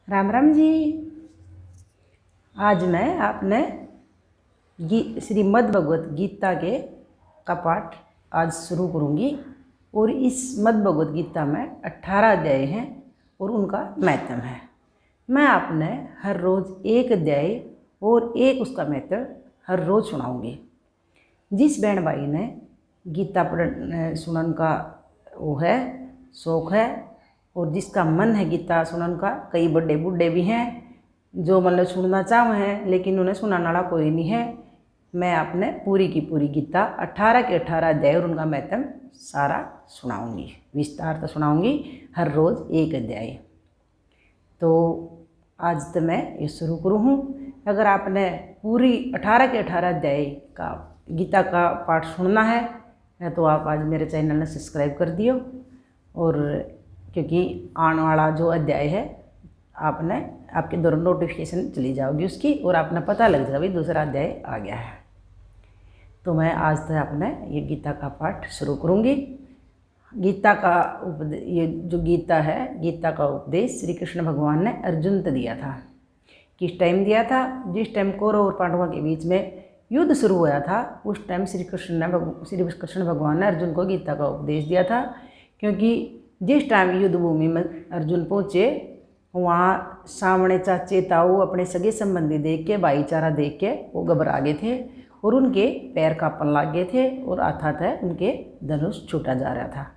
राम राम जी। आज मैं आपने श्रीमद् भगवत गीता के का पाठ आज शुरू करूँगी। और इस मद् भगवत गीता में 18 अध्याय हैं और उनका महत्व है। मैं आपने हर रोज़ एक अध्याय और एक उसका महत्व हर रोज़ सुनाऊँगी। जिस बहन भाई ने गीता सुनन का वो है शौक़ है और जिसका मन है गीता सुनन का, कई बड़े बूढ़े भी हैं जो मतलब सुनना चाहे हैं लेकिन उन्हें सुनाने वाला कोई नहीं है। मैं आपने पूरी की पूरी गीता 18 के 18 अध्याय और उनका महत्व सारा सुनाऊंगी, विस्तार तो सुनाऊंगी, हर रोज़ एक अध्याय। तो आज तो मैं ये शुरू करूँ हूँ। अगर आपने पूरी 18 के 18 अध्याय का गीता का पाठ सुनना है तो आप आज मेरे चैनल ने सब्सक्राइब कर दियो। और क्योंकि आने वाला जो अध्याय है आपने आपके दौरान नोटिफिकेशन चली जाओगी उसकी और आपने पता लग जाएगा भाई दूसरा अध्याय आ गया है। तो मैं आज तो आपने ये गीता का पाठ शुरू करूँगी। गीता का ये जो गीता है, गीता का उपदेश श्री कृष्ण भगवान ने अर्जुन को दिया था। किस टाइम दिया था? जिस टाइम कौरव और पांडवों के बीच में युद्ध शुरू हुआ था उस टाइम श्री कृष्ण भगवान ने अर्जुन को गीता का उपदेश दिया था। क्योंकि जिस टाइम युद्ध भूमि में अर्जुन पहुँचे वहाँ सामने चाचे ताऊ अपने सगे संबंधी देख के, भाईचारा देख के वो घबरा गए थे और उनके पैर कांपने लग गए थे और अर्थात उनके धनुष छूटा जा रहा था।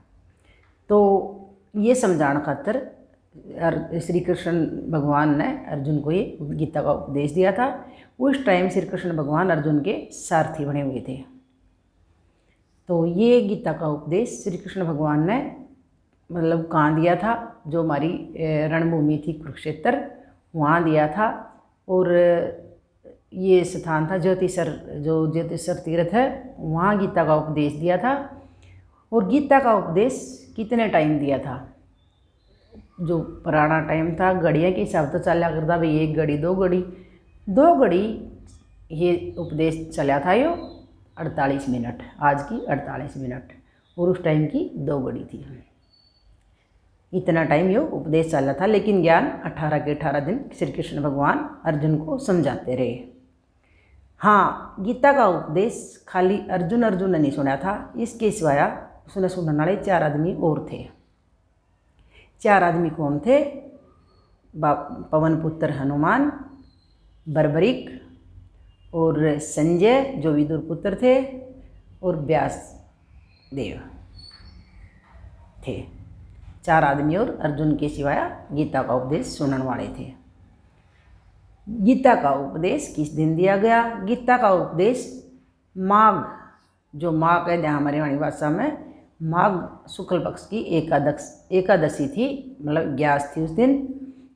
तो ये समझाने खातर श्री कृष्ण भगवान ने अर्जुन को ये गीता का उपदेश दिया था। उस टाइम श्री कृष्ण भगवान अर्जुन के सारथी बने हुए थे। तो ये गीता का उपदेश श्री कृष्ण भगवान ने मतलब कहाँ दिया था? जो हमारी रणभूमि थी कुरुक्षेत्र, वहाँ दिया था। और ये स्थान था ज्योतिषर, जो ज्योतिषर तीर्थ है, वहाँ गीता का उपदेश दिया था। और गीता का उपदेश कितने टाइम दिया था? जो पुराना टाइम था घड़ियाँ के हिसाब तो चला करता भाई, 1 घड़ी 2 घड़ी 2 घड़ी ये उपदेश चला था। यो 48 मिनट, आज की 48 मिनट और उस टाइम की 2 घड़ी थी। इतना टाइम यो उपदेश चला था। लेकिन ज्ञान 18 के 18 दिन श्री कृष्ण भगवान अर्जुन को समझाते रहे। हाँ, गीता का उपदेश खाली अर्जुन ने नहीं सुना था, इसके सिवाय उसने सुनने वाले 4 आदमी और थे। 4 आदमी कौन थे? पवन पुत्र हनुमान, बर्बरिक और संजय जो विदुर पुत्र थे और व्यास देव थे। 4 आदमी और अर्जुन के सिवाय गीता का उपदेश सुनने वाले थे। गीता का उपदेश किस दिन दिया गया? गीता का उपदेश माघ, जो माघ है हमारे वाणी भाषा में, माघ शुक्ल पक्ष की एकादशी थी, मतलब ग्यास थी उस दिन,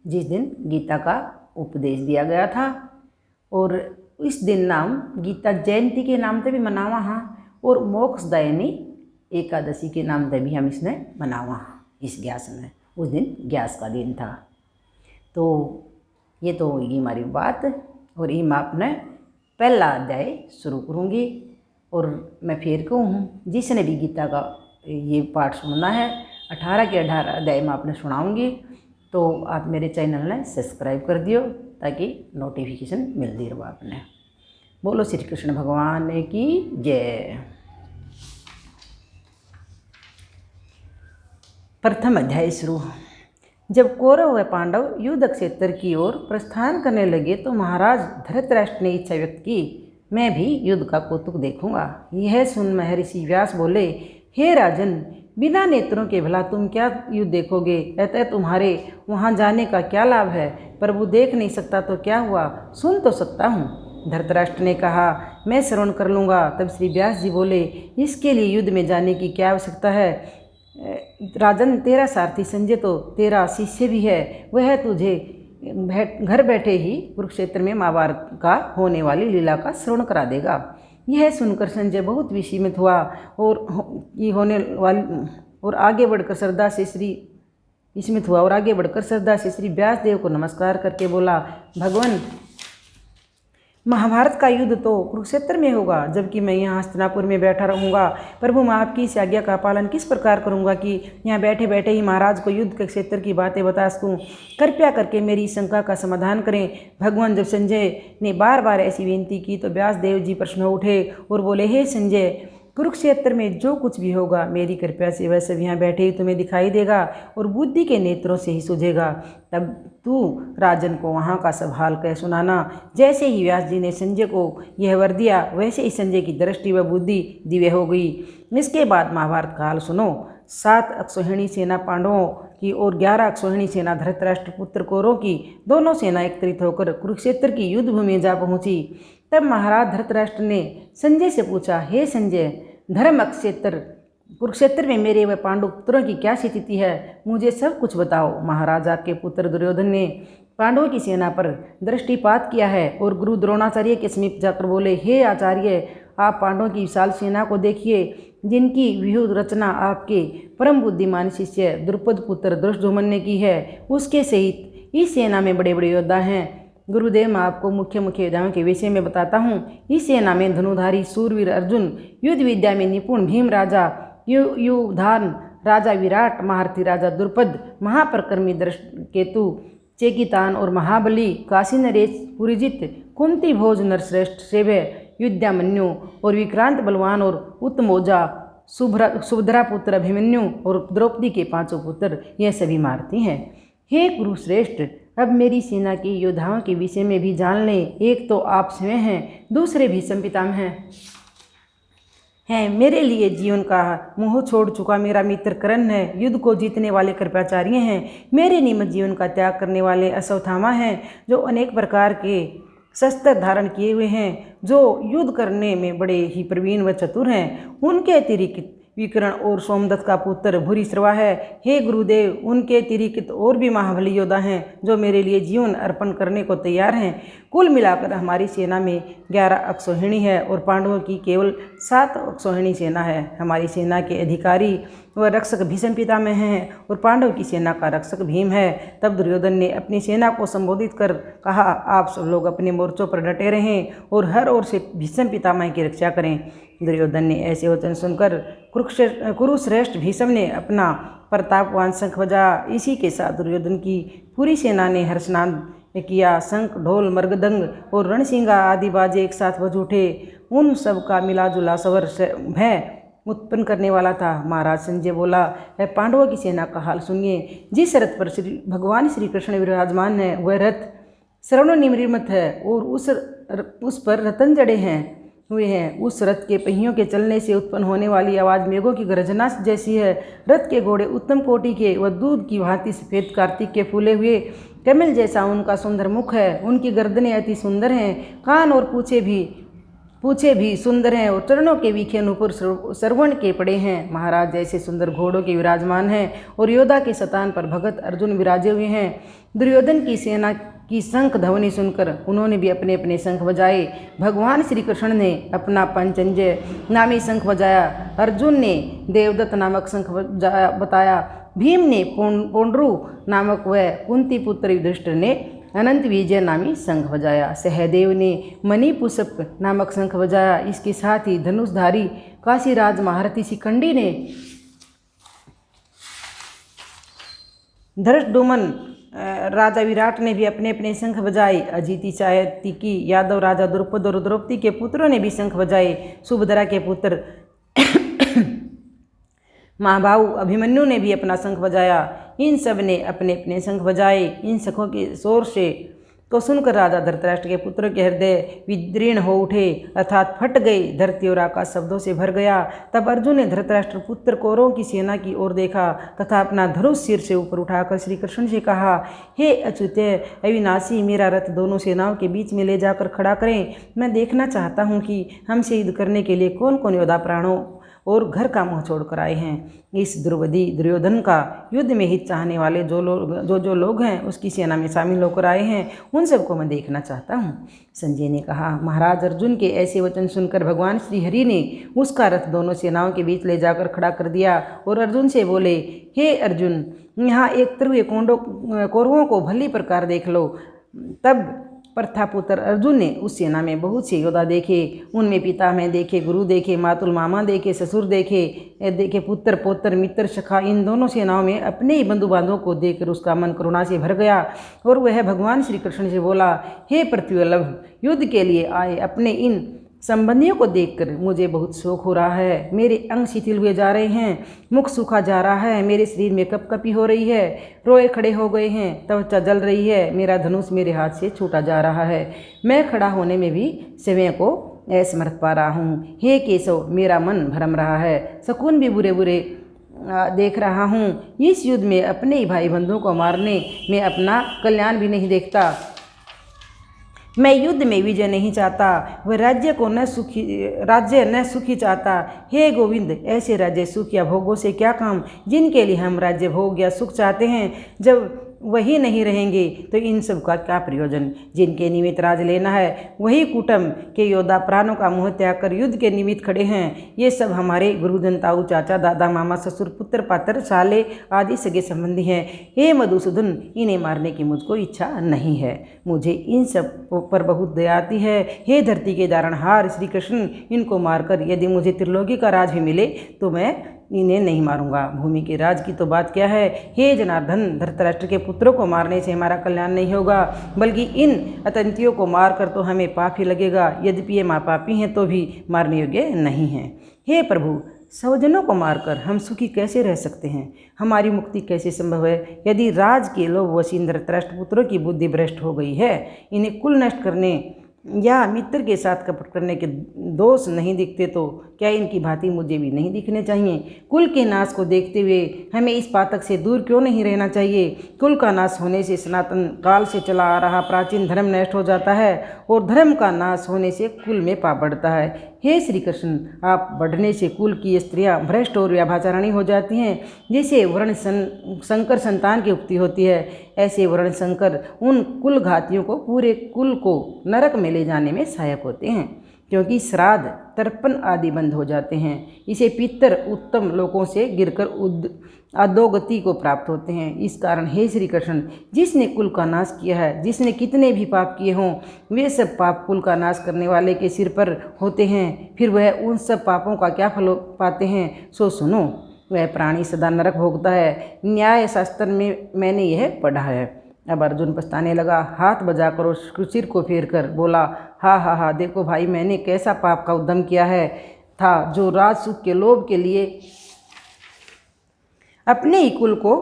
जिस दिन गीता का उपदेश दिया गया था। और इस दिन नाम गीता जयंती के नाम से भी मनावा हाँ, और मोक्षदायिनी एकादशी के नाम से भी हम इसने मनावा इस ग्यास में। उस दिन ग्यास का दिन था। तो ये तो होगी हमारी बात। और ये मैं आपने पहला अध्याय शुरू करूँगी। और मैं फिर कहूँ जिसने भी गीता का ये पाठ सुनना है 18 के 18 अध्याय में आपने सुनाऊँगी, तो आप मेरे चैनल ने सब्सक्राइब कर दियो ताकि नोटिफिकेशन मिलती रहो आपने। बोलो श्री कृष्ण भगवान की जय। प्रथम अध्याय शुरू। जब कौरव व पांडव युद्ध क्षेत्र की ओर प्रस्थान करने लगे तो महाराज धृतराष्ट्र ने इच्छा व्यक्त की, मैं भी युद्ध का कौतुक देखूंगा। यह सुन महर्षि व्यास बोले, हे राजन, बिना नेत्रों के भला तुम क्या युद्ध देखोगे? अतः तुम्हारे वहां जाने का क्या लाभ है? प्रभु देख नहीं सकता तो क्या हुआ, सुन तो सकता हूँ। धृतराष्ट्र ने कहा, मैं श्रवण कर लूँगा। तब श्री व्यास जी बोले, इसके लिए युद्ध में जाने की क्या आवश्यकता है? राजन, तेरा सारथी संजय तो तेरा शिष्य भी है, वह तुझे घर बैठे ही कुरुक्षेत्र में महाभारत का होने वाली लीला का श्रवण करा देगा। यह सुनकर संजय बहुत विस्मित हुआ और ये होने वाली और आगे बढ़कर श्रद्धा से श्री व्यास देव को नमस्कार करके बोला, भगवान, महाभारत का युद्ध तो कुरुक्षेत्र में होगा, जबकि मैं यहाँ हस्तिनापुर में बैठा रहूँगा। प्रभु, मैं आपकी इस आज्ञा का पालन किस प्रकार करूँगा कि यहाँ बैठे बैठे ही महाराज को युद्ध के क्षेत्र की बातें बता सकूँ। कृपया करके मेरी शंका का समाधान करें। भगवान जब संजय ने बार बार ऐसी विनती की तो व्यासदेव जी प्रश्न उठे और बोले, हे संजय, कुरुक्षेत्र में जो कुछ भी होगा मेरी कृपा से वह सब यहाँ बैठे ही तुम्हें दिखाई देगा और बुद्धि के नेत्रों से ही सूझेगा। तब तू राजन को वहाँ का सब हाल कह सुनाना। जैसे ही व्यास जी ने संजय को यह वर दिया, वैसे ही संजय की दृष्टि व बुद्धि दिव्य हो गई। इसके बाद महाभारत का हाल सुनो। 7 अक्षौहिणी सेना पांडवों की और 11 अक्षौहिणी सेना धृतराष्ट्र पुत्र कौरवों की, दोनों सेना एकत्रित होकर कुरुक्षेत्र की युद्ध भूमि में जा पहुंची। तब महाराज धृतराष्ट्र ने संजय से पूछा, हे संजय, धर्म अक्षेत्र कुरुक्षेत्र में मेरे व पांडु पुत्रों की क्या स्थिति है, मुझे सब कुछ बताओ। महाराजा के पुत्र दुर्योधन ने पांडवों की सेना पर दृष्टिपात किया है और गुरु द्रोणाचार्य के समीप जाकर बोले, हे आचार्य, आप पांडवों की विशाल सेना को देखिए, जिनकी व्यूह रचना आपके परम बुद्धिमान शिष्य द्रुपद पुत्र धृष्टद्युम्न ने की है। उसके सहित इस सेना में बड़े बड़े योद्धा हैं। गुरुदेव, मैं आपको मुख्य योद्धाओं के विषय में बताता हूँ। इस सेना में धनुधारी सूरवीर अर्जुन, युद्ध विद्या में निपुण भीम राजा, युधान राजा विराट, महारथी राजा द्रुपद, महापरक्रमी दृष्टकेतु, चेकितान और महाबली, काशी नरेश पुरीजित, कुंती भोज नरश्रेष्ठ सेव्य, युद्धामन्यु और विक्रांत बलवान और उत्तमोजा, सुभद्रा पुत्र अभिमन्यु और द्रौपदी के 5 पुत्र, यह सभी महारथी हैं। हे कुरुश्रेष्ठ, अब मेरी सेना के योद्धाओं के विषय में भी जान लें। एक तो आप स्वयं हैं, दूसरे भीष्म पितामह हैं। मेरे लिए जीवन का मोह छोड़ चुका मेरा मित्र कर्ण है। युद्ध को जीतने वाले कृपाचार्य हैं। मेरे निमित्त जीवन का त्याग करने वाले अश्वत्थामा हैं, जो अनेक प्रकार के शस्त्र धारण किए हुए हैं, जो युद्ध करने में बड़े ही प्रवीण व चतुर हैं। उनके अतिरिक्त विकर्ण और सोमदत्त का पुत्र भूरिश्रवा है। हे गुरुदेव, उनके अतिरिक्त और भी महाबली योद्धा हैं, जो मेरे लिए जीवन अर्पण करने को तैयार हैं। कुल मिलाकर हमारी सेना में 11 अक्षौहिणी है और पांडवों की केवल 7 अक्षौहिणी सेना है। हमारी सेना के अधिकारी व रक्षक भीष्म पितामह हैं और पांडव की सेना का रक्षक भीम है। तब दुर्योधन ने अपनी सेना को संबोधित कर कहा, आप सब लोग अपने मोर्चों पर डटे रहें और हर ओर से भीष्म पितामह की रक्षा करें। दुर्योधन ने ऐसे वचन सुनकर कुरुश्रेष्ठ भीष्म ने अपना प्रतापवान शंख बजाया। इसी के साथ दुर्योधन की पूरी सेना ने हर्षनाद किया। शंख, ढोल, मृगदंग और रणसिंगा आदि बाजे एक साथ बज उठे। उन सब का मिला जुला स्वर भय उत्पन्न करने वाला था। महाराज संजय बोला, पांडवों की सेना का हाल सुनिए। जिस रथ पर भगवान श्री कृष्ण विराजमान है, वह रथ सर्वनिर्मित है और उस पर रतन जड़े हुए हैं। उस रथ के पहियों के चलने से उत्पन्न होने वाली आवाज़ मेघों की गर्जना जैसी है। रथ के घोड़े उत्तम कोटि के व दूध की भांति सफेद कार्तिक के फूले हुए कमल जैसा उनका सुंदर मुख है। उनकी गर्दनें अति सुंदर हैं, कान और पूछे भी सुंदर हैं और चरणों के बीखे नुपुर सरवण के पड़े हैं। महाराज जैसे सुंदर घोड़ों के विराजमान हैं और योद्धा के शतान पर भगत अर्जुन विराजे हुए हैं। दुर्योधन की सेना की शंख ध्वनि सुनकर उन्होंने भी अपने अपने शंख बजाए। भगवान श्री कृष्ण ने अपना पंचजन्य नामी शंख बजाया। अर्जुन ने देवदत्त नामक शंख बताया। भीम ने पौंड्रू नामक व कुंती पुत्र युधिष्ठिर ने अनंत विजय नामी शंख बजाया। सहदेव ने मणिपुष्प नामक शंख बजाया। इसके साथ ही धनुषधारी काशीराज महारथी शिखंडी ने धृष्टद्युम्न राजा विराट ने भी अपने अपने शंख बजाए। अजीति सात्यकी यादव राजा द्रुपद और द्रौपदी के पुत्रों ने भी शंख बजाए। सुभद्रा के पुत्र महाबाहु अभिमन्यु ने भी अपना शंख बजाया। इन सब ने अपने अपने शंख बजाए। इन शंखों के शोर से को सुनकर राजा धृतराष्ट्र के पुत्रों के हृदय विदीर्ण हो उठे, अर्थात फट गए। धरती और आकाश शब्दों से भर गया। तब अर्जुन ने धृतराष्ट्र पुत्र कौरवों की सेना की ओर देखा तथा अपना धनुष सिर से ऊपर उठाकर श्री कृष्ण से कहा, हे अच्युत अविनाशी, मेरा रथ दोनों सेनाओं के बीच में ले जाकर खड़ा करें। मैं देखना चाहता हूँ कि हमसे युद्ध करने के लिए कौन कौन योद्धा प्राणों और घर का मुँह छोड़कर आए हैं। इस द्रुपदी दुर्योधन का युद्ध में हित चाहने वाले जो लोग हैं उसकी सेना में शामिल होकर आए हैं, उन सबको मैं देखना चाहता हूँ। संजय ने कहा, महाराज अर्जुन के ऐसे वचन सुनकर भगवान श्री हरि ने उसका रथ दोनों सेनाओं के बीच ले जाकर खड़ा कर दिया और अर्जुन से बोले, हे अर्जुन, यहाँ एक तरह कौरवों को भली प्रकार देख लो। तब प्रथापुत्र अर्जुन ने उस सेना में बहुत से योद्धा देखे। उनमें पितामह देखे, गुरु देखे, मातुल मामा देखे, ससुर देखे, पुत्र पौत्र मित्र सखा। इन दोनों सेनाओं में अपने ही बंधु बांधवों को देखकर उसका मन करुणा से भर गया और वह भगवान श्री कृष्ण से बोला, हे पृथ्वीवल्लभ, युद्ध के लिए आए अपने इन संबंधियों को देखकर मुझे बहुत शोक हो रहा है। मेरे अंग शिथिल हुए जा रहे हैं, मुख सूखा जा रहा है, मेरे शरीर में कपकपी हो रही है, रोए खड़े हो गए हैं, त्वचा जल रही है, मेरा धनुष मेरे हाथ से छूटा जा रहा है, मैं खड़ा होने में भी स्वयं को असमर्थ पा रहा हूँ। हे केशव, मेरा मन भरम रहा है, शकुन भी बुरे बुरे देख रहा हूँ। इस युद्ध में अपने ही भाई बंधुओं को मारने में अपना कल्याण भी नहीं देखता। मैं युद्ध में विजय नहीं चाहता, वह राज्य न सुखी चाहता। हे गोविंद, ऐसे राज्य सुख या भोगों से क्या काम, जिनके लिए हम राज्य भोग या सुख चाहते हैं, जब वही नहीं रहेंगे तो इन सब का क्या प्रयोजन। जिनके निमित्त राज लेना है वही कुटुंब के योद्धा प्राणों का मोह त्याग कर युद्ध के निमित्त खड़े हैं। ये सब हमारे गुरुजन, ताऊ, चाचा, दादा, मामा, ससुर, पुत्र, पात्र, साले आदि सगे संबंधी हैं। हे मधुसूदन, इन्हें मारने की मुझको इच्छा नहीं है, मुझे इन सब पर बहुत दया आती है। हे धरती के धारणहार श्री कृष्ण, इनको मारकर यदि मुझे त्रिलोकी का राज भी मिले तो मैं इन्हें नहीं मारूंगा। भूमि के राज की तो बात क्या है। हे जनार्दन, धृतराष्ट्र के पुत्रों को मारने से हमारा कल्याण नहीं होगा, बल्कि इन आतंकियों को मारकर तो हमें पाप ही लगेगा। यद्यपि ये महापापी हैं तो भी मारने योग्य नहीं हैं। हे प्रभु, स्वजनों को मारकर हम सुखी कैसे रह सकते हैं, हमारी मुक्ति कैसे संभव है। यदि राज के लोभ वश इन धृतराष्ट्र पुत्रों की बुद्धि भ्रष्ट हो गई है, इन्हें कुल नष्ट करने या मित्र के साथ कपट करने के दोष नहीं दिखते तो क्या इनकी भांति मुझे भी नहीं दिखने चाहिए। कुल के नाश को देखते हुए हमें इस पातक से दूर क्यों नहीं रहना चाहिए। कुल का नाश होने से सनातन काल से चला आ रहा प्राचीन धर्म नष्ट हो जाता है और धर्म का नाश होने से कुल में पाप बढ़ता है। हे श्री कृष्ण, आप बढ़ने से कुल की स्त्रियां भ्रष्ट और व्याभाचारिणी हो जाती हैं, जिसे वर्ण संकर संतान की उक्ति होती है। ऐसे वर्ण संकर उन कुल घातियों को पूरे कुल को नरक में ले जाने में सहायक होते हैं, क्योंकि श्राद्ध, तर्पण आदि बंद हो जाते हैं। इसे पितर उत्तम लोकों से गिरकर अधोगति को प्राप्त होते हैं। इस कारण हे श्री कृष्ण, जिसने कुल का नाश किया है, जिसने कितने भी पाप किए हों, वे सब पाप कुल का नाश करने वाले के सिर पर होते हैं। फिर वह उन सब पापों का क्या फल पाते हैं, सो सुनो। वह प्राणी सदा नरक भोगता है। न्याय शास्त्र में मैंने यह पढ़ा है। अब अर्जुन पछताने लगा, हाथ बजाकर और सिर को फेर कर बोला, हा हा हा, देखो भाई, मैंने कैसा पाप का उद्यम किया है था, जो राज सुख के लोभ के लिए अपने ही कुल को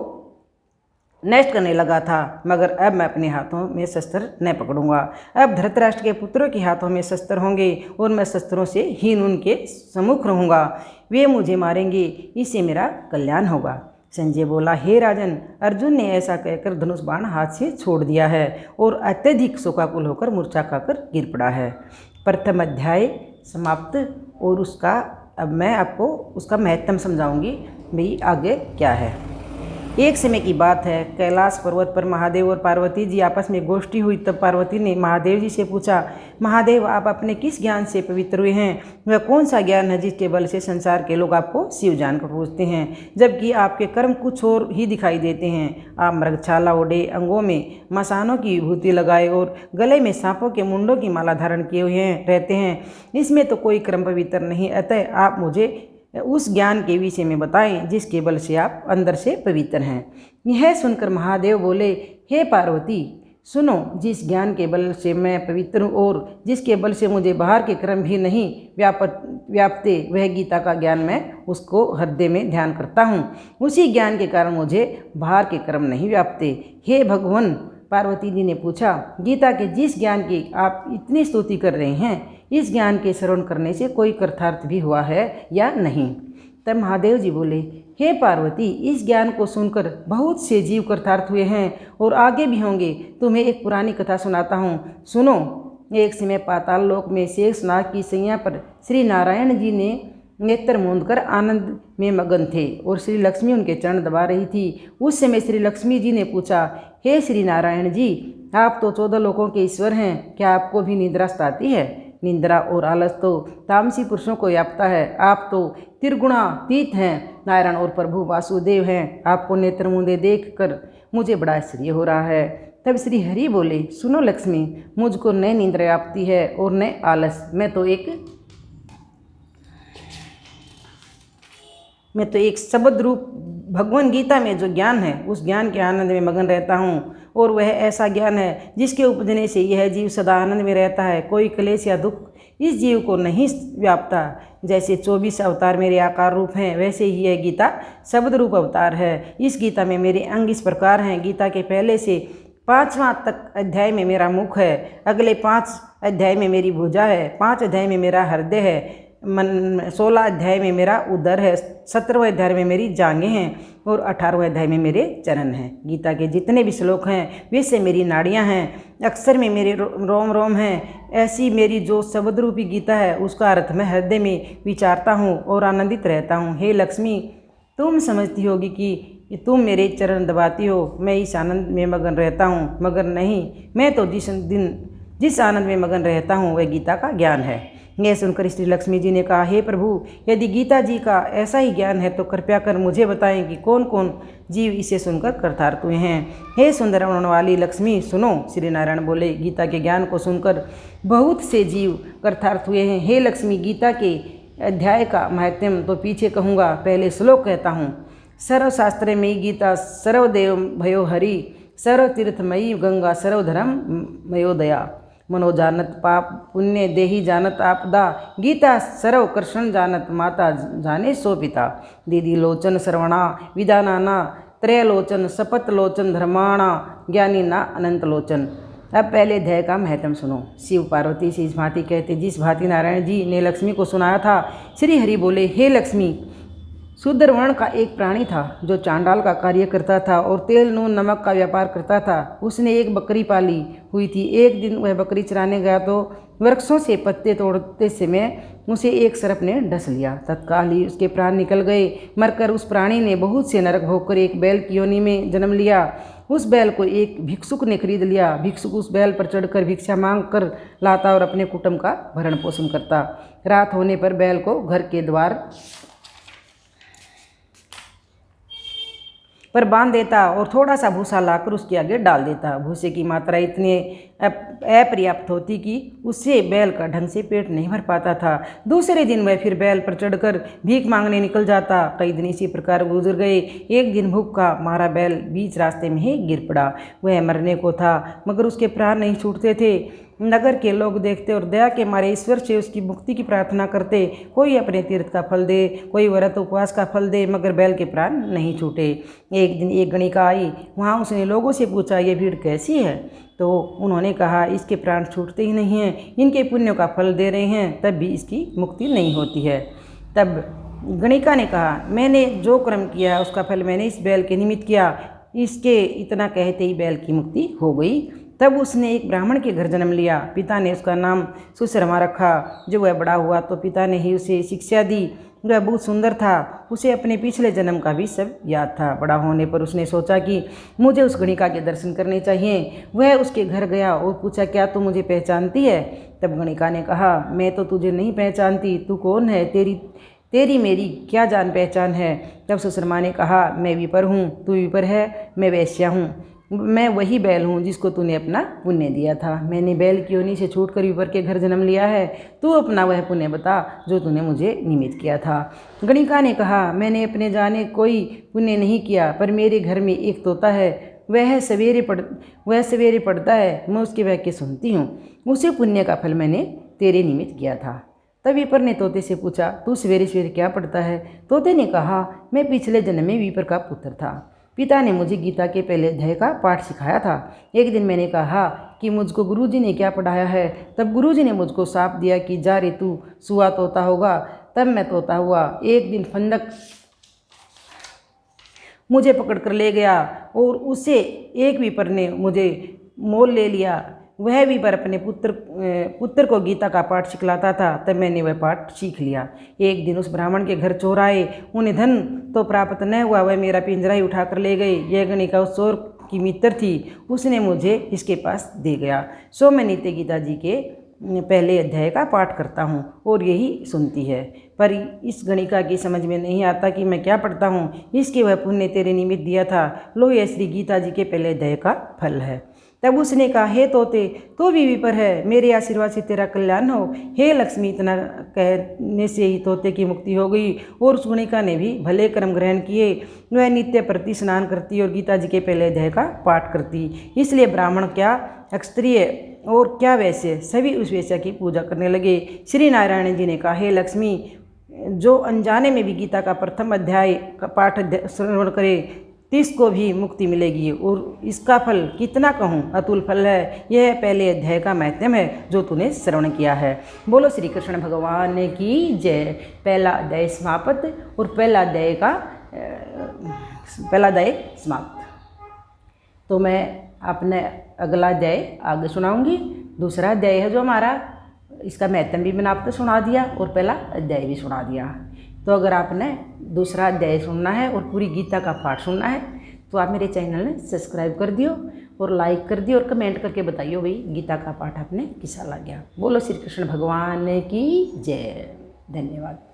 नष्ट करने लगा था। मगर अब मैं अपने हाथों में शस्त्र न पकड़ूंगा। अब धृतराष्ट्र के पुत्रों के हाथों में शस्त्र होंगे और मैं शस्त्रों से हीन उनके सम्मुख रहूँगा। वे मुझे मारेंगे, इससे मेरा कल्याण होगा। संजय बोला, हे राजन, अर्जुन ने ऐसा कहकर धनुष बाण हाथ से छोड़ दिया है और अत्यधिक शोकाकुल होकर मूर्छा खाकर गिर पड़ा है। प्रथम अध्याय समाप्त। और अब मैं आपको उसका महत्व समझाऊंगी, भाई आगे क्या है। एक समय की बात है, कैलाश पर्वत पर महादेव और पार्वती जी आपस में गोष्ठी हुई। तब पार्वती ने महादेव जी से पूछा, महादेव, आप अपने किस ज्ञान से पवित्र हुए हैं? वह कौन सा ज्ञान है जिसके बल से संसार के लोग आपको शिव जानकर पूजते हैं, जबकि आपके कर्म कुछ और ही दिखाई देते हैं? आप मृगछाला ओढ़े, अंगों में मसानों की विभूति लगाए और गले में सांपों के मुंडों की माला धारण किए हुए रहते हैं। इसमें तो कोई क्रम पवित्र नहीं। अतः आप मुझे उस ज्ञान के विषय में बताएं जिसके बल से आप अंदर से पवित्र हैं। यह सुनकर महादेव बोले, हे पार्वती, सुनो, जिस ज्ञान के बल से मैं पवित्र हूँ और जिसके बल से मुझे बाहर के क्रम भी नहीं व्यापते, वह गीता का ज्ञान मैं उसको हृदय में ध्यान करता हूँ। उसी ज्ञान के कारण मुझे बाहर के क्रम नहीं व्यापते। हे भगवान, पार्वती जी ने पूछा, गीता के जिस ज्ञान की आप इतनी स्तुति कर रहे हैं, इस ज्ञान के श्रवण करने से कोई कृतार्थ भी हुआ है या नहीं? तब महादेव जी बोले, हे पार्वती, इस ज्ञान को सुनकर बहुत से जीव कृतार्थ हुए हैं और आगे भी होंगे। तुम्हें एक पुरानी कथा सुनाता हूँ, सुनो। एक समय पाताल लोक में शेषनाग की सैया पर श्री नारायण जी ने नेत्र मूंद कर आनंद में मगन थे और श्री लक्ष्मी उनके चरण दबा रही थी। उस समय श्री लक्ष्मी जी ने पूछा, हे श्री नारायण जी, आप तो 14 लोकों के ईश्वर हैं, क्या आपको भी निद्रा सताती है? निंद्रा और आलस तो तामसी पुरुषों को व्यापता है। आप तो त्रिगुणातीत हैं, नारायण और प्रभु वासुदेव हैं। आपको नेत्र मूंदे देख कर मुझे बड़ा आश्चर्य हो रहा है। तब श्री हरि बोले, सुनो लक्ष्मी, मुझको न नींद आती है और न आलस। मैं तो एक शब्द रूप भगवान गीता में जो ज्ञान है उस ज्ञान के आनंद में मगन रहता हूँ, और वह ऐसा ज्ञान है जिसके उपजने से यह जीव सदा आनंद में रहता है। कोई क्लेश या दुख इस जीव को नहीं व्यापता। जैसे 24 अवतार मेरे आकार रूप हैं, वैसे ही यह गीता शब्द रूप अवतार है। इस गीता में मेरे अंग इस प्रकार हैं। गीता के पहले से 5वां तक अध्याय में मेरा मुख है, अगले 5 अध्याय में मेरी भुजा है, 5 अध्याय में मेरा हृदय है, 16 अध्याय में मेरा उदर है, 17वें अध्याय में मेरी जांघें हैं और 18वें अध्याय में मेरे चरण हैं। गीता के जितने भी श्लोक हैं वैसे मेरी नाड़ियां हैं, अक्षर में मेरे रोम रोम हैं। ऐसी मेरी जो शब्द रूपी गीता है उसका अर्थ मैं हृदय में विचारता हूँ और आनंदित रहता हूँ। हे लक्ष्मी, तुम समझती होगी कि तुम मेरे चरण दबाती हो, मैं इस आनंद में मगन रहता हूँ, मगर नहीं, मैं तो जिस आनंद में मगन रहता हूँ वह गीता का ज्ञान है। यह सुनकर श्री लक्ष्मी जी ने कहा, हे प्रभु, यदि गीता जी का ऐसा ही ज्ञान है तो कृपया कर मुझे बताएं कि कौन कौन जीव इसे सुनकर कृतार्थ हुए हैं। हे सुंदर वर्ण वाली लक्ष्मी, सुनो। श्री नारायण बोले, गीता के ज्ञान को सुनकर बहुत से जीव कृतार्थ हुए हैं। हे लक्ष्मी, गीता के अध्याय का महत्म तो पीछे कहूँगा, पहले श्लोक कहता हूँ। सर्वशास्त्रमयी गीता, सर्वदेव भयो हरि, सर्वतीर्थमयी गंगा, सर्वधर्म मयोदया, मनोजानत पाप पुण्य, देही जानत आपदा, गीता सर्व कृष्ण जानत, माता जाने सो पिता, दीदी लोचन श्रवणा विदानाना, त्रयलोचन सपत लोचन धर्माणा, ज्ञानी ना अनंत लोचन। अब पहले अध्याय का महत्म सुनो। शिव पार्वती से इस भांति कहते, जिस भांति नारायण जी ने लक्ष्मी को सुनाया था। श्री हरि बोले, हे लक्ष्मी, शूद्र वर्ण का एक प्राणी था जो चांडाल का कार्य करता था और तेल नून नमक का व्यापार करता था। उसने एक बकरी पाली हुई थी। एक दिन वह बकरी चराने गया तो वृक्षों से पत्ते तोड़ते समय उसे एक सर्प ने डस लिया। तत्काल ही उसके प्राण निकल गए। मरकर उस प्राणी ने बहुत से नरक भोगकर एक बैल की योनि में जन्म लिया। उस बैल को एक भिक्षुक ने खरीद लिया। भिक्षुक उस बैल पर चढ़कर भिक्षा मांग कर लाता और अपने कुटुंब का भरण पोषण करता। रात होने पर बैल को घर के द्वार पर बांध देता और थोड़ा सा भूसा लाकर उसके आगे डाल देता। भूसे की मात्रा इतनी अपर्याप्त होती कि उससे बैल का ढंग से पेट नहीं भर पाता था। दूसरे दिन वह फिर बैल पर चढ़कर भीख मांगने निकल जाता। कई दिन इसी प्रकार गुजर गए। एक दिन भूख का मारा बैल बीच रास्ते में ही गिर पड़ा। वह मरने को था, मगर उसके प्राण नहीं छूटते थे। नगर के लोग देखते और दया के मारे ईश्वर से उसकी मुक्ति की प्रार्थना करते। कोई अपने तीर्थ का फल दे, कोई व्रत उपवास का फल दे, मगर बैल के प्राण नहीं छूटे। एक दिन एक गणिका आई। वहाँ उसने लोगों से पूछा, ये भीड़ कैसी है? तो उन्होंने कहा, इसके प्राण छूटते ही नहीं हैं, इनके पुण्यों का फल दे रहे हैं, तब भी इसकी मुक्ति नहीं होती है। तब गणिका ने कहा, मैंने जो कर्म किया उसका फल मैंने इस बैल के निमित्त किया। इसके इतना कहते ही बैल की मुक्ति हो गई। तब उसने एक ब्राह्मण के घर जन्म लिया। पिता ने उसका नाम सुशर्मा रखा। जब वह बड़ा हुआ तो पिता ने ही उसे शिक्षा दी। वह बहुत सुंदर था। उसे अपने पिछले जन्म का भी सब याद था। बड़ा होने पर उसने सोचा कि मुझे उस गणिका के दर्शन करने चाहिए। वह उसके घर गया और पूछा, क्या तू मुझे पहचानती है? तब गणिका ने कहा, मैं तो तुझे नहीं पहचानती, तू कौन है? तेरी मेरी क्या जान पहचान है? तब सुशर्मा ने कहा, मैं विपर हूँ, तू विपर है, मैं वैश्या हूँ। मैं वही बैल हूँ जिसको तूने अपना पुण्य दिया था। मैंने बैल की योनि से छूटकर विपर के घर जन्म लिया है। तू अपना वह पुण्य बता जो तूने मुझे निमित्त किया था। गणिका ने कहा, मैंने अपने जाने कोई पुण्य नहीं किया, पर मेरे घर में एक तोता है। वह सवेरे पढ़ता है, मैं उसके वाक्य सुनती हूँ। उसी पुण्य का फल मैंने तेरे निमित्त किया था। तब विपर ने तोते से पूछा, तू सवेरे सवेरे क्या पढ़ता है? तोते ने कहा, मैं पिछले जन्म में विपर का पुत्र था। पिता ने मुझे गीता के पहले अध्याय का पाठ सिखाया था। एक दिन मैंने कहा कि मुझको गुरुजी ने क्या पढ़ाया है। तब गुरुजी ने मुझको शाप दिया कि जा रे तू सुआ तोता होगा। तब मैं तोता हुआ। एक दिन फंदक मुझे पकड़ कर ले गया और उसे एक विपर ने मुझे मोल ले लिया। वह विपर अपने पुत्र को गीता का पाठ सिखलाता था। तब मैंने वह पाठ सीख लिया। एक दिन उस ब्राह्मण के घर चोर आए। उन्हें धन तो प्राप्त न हुआ, वह मेरा पिंजरा ही उठा कर ले गए। यह गणिका उस चोर की मित्र थी। उसने मुझे इसके पास दे गया। सो मैं नित्य गीता जी के पहले अध्याय का पाठ करता हूँ और यही सुनती है। पर इस गणिका की समझ में नहीं आता कि मैं क्या पढ़ता हूँ। इसके वह पुण्य तेरे निमित्त दिया था। लो, यह श्री गीता जी के पहले अध्याय का फल है। तब उसने कहा, हे तोते, तो भी विपर है, मेरे आशीर्वाद से तेरा कल्याण हो। हे लक्ष्मी, इतना कहने से ही तोते की मुक्ति हो गई। और उस गुणिका ने भी भले कर्म ग्रहण किए। वह नित्य प्रति स्नान करती और गीता जी के पहले अध्याय का पाठ करती। इसलिए ब्राह्मण क्या, क्षत्रिय और क्या वैश्य, सभी उस वेश्या की पूजा करने लगे। श्री नारायण जी ने कहा, हे लक्ष्मी, जो अनजाने में भी गीता का प्रथम अध्याय का पाठ श्रवण करे, तिसको भी मुक्ति मिलेगी। और इसका फल कितना कहूँ, अतुल फल है। यह पहले अध्याय का महत्म है जो तूने श्रवण किया है। बोलो श्री कृष्ण भगवान की जय। पहला अध्याय समाप्त और पहला अध्याय समाप्त। तो मैं अपने अगला अध्याय आगे सुनाऊंगी। दूसरा अध्याय है जो हमारा, इसका महत्म भी मैंने आपको सुना दिया और पहला अध्याय भी सुना दिया। तो अगर आपने दूसरा अध्याय सुनना है और पूरी गीता का पाठ सुनना है तो आप मेरे चैनल ने सब्सक्राइब कर दियो और लाइक कर दियो और कमेंट करके बताइए भाई गीता का पाठ आपने कैसा लग गया। बोलो श्री कृष्ण भगवान की जय। धन्यवाद।